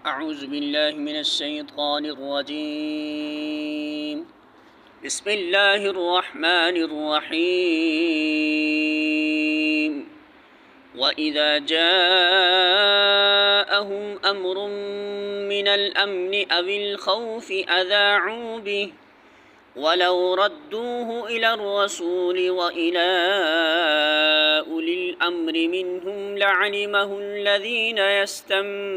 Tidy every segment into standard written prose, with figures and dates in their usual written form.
أعوذ بالله من الشيطان الرجيم بسم الله الرحمن الرحيم وإذا جاءهم أمر من الأمن أو الخوف أذاعوا به ولو ردوه إلى الرسول وإلى أولي الأمر منهم لعلمه الذين يستنبطونه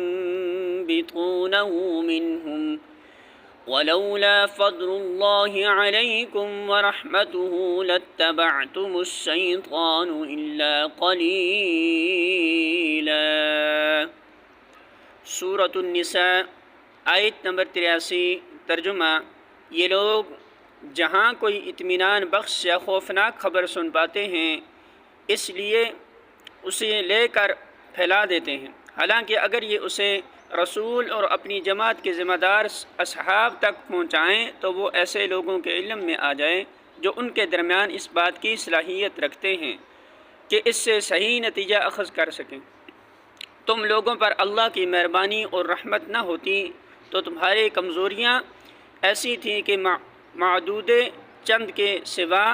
منهم ولولا فضل الله عليكم ورحمته لاتبعتم الشيطان إلا قليلا۔ سورة النساء آیت نمبر 83۔ ترجمہ: یہ لوگ جہاں کوئی اطمینان بخش یا خوفناک خبر سن پاتے ہیں اس لیے اسے لے کر پھیلا دیتے ہیں، حالانکہ اگر یہ اسے رسول اور اپنی جماعت کے ذمہ دار اصحاب تک پہنچائیں تو وہ ایسے لوگوں کے علم میں آ جائیں جو ان کے درمیان اس بات کی صلاحیت رکھتے ہیں کہ اس سے صحیح نتیجہ اخذ کر سکیں۔ تم لوگوں پر اللہ کی مہربانی اور رحمت نہ ہوتی تو تمہاری کمزوریاں ایسی تھیں کہ معدود چند کے سوا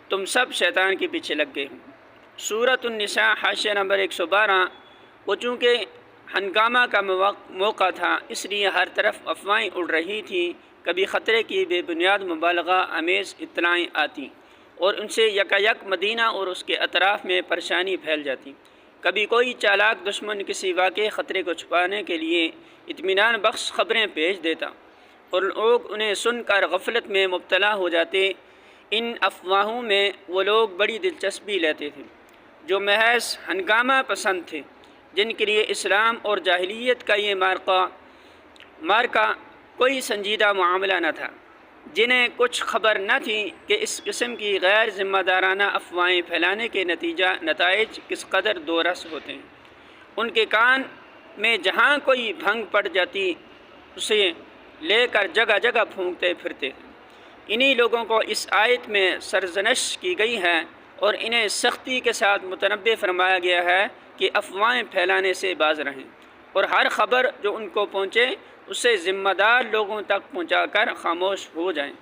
تم سب شیطان کے پیچھے لگ گئے ہوں۔ سورۃ النساء حاشیہ نمبر 112۔ وہ چونکہ ہنگامہ کا موقع تھا اس لیے ہر طرف افواہیں اڑ رہی تھیں، کبھی خطرے کی بے بنیاد مبالغہ آمیز اطلاعیں آتی اور ان سے یکایک مدینہ اور اس کے اطراف میں پریشانی پھیل جاتی، کبھی کوئی چالاک دشمن کسی واقعی خطرے کو چھپانے کے لیے اطمینان بخش خبریں بھیج دیتا اور لوگ انہیں سن کر غفلت میں مبتلا ہو جاتے۔ ان افواہوں میں وہ لوگ بڑی دلچسپی لیتے تھے جو محض ہنگامہ پسند تھے، جن کے لیے اسلام اور جاہلیت کا یہ مارکا کوئی سنجیدہ معاملہ نہ تھا، جنہیں کچھ خبر نہ تھی کہ اس قسم کی غیر ذمہ دارانہ افواہیں پھیلانے کے نتائج کس قدر دورس ہوتے ہیں۔ ان کے کان میں جہاں کوئی بھنگ پڑ جاتی اسے لے کر جگہ جگہ پھونکتے پھرتے ہیں۔ انہی لوگوں کو اس آیت میں سرزنش کی گئی ہے اور انہیں سختی کے ساتھ متنبہ فرمایا گیا ہے کہ افواہیں پھیلانے سے باز رہیں اور ہر خبر جو ان کو پہنچے اسے ذمہ دار لوگوں تک پہنچا کر خاموش ہو جائیں۔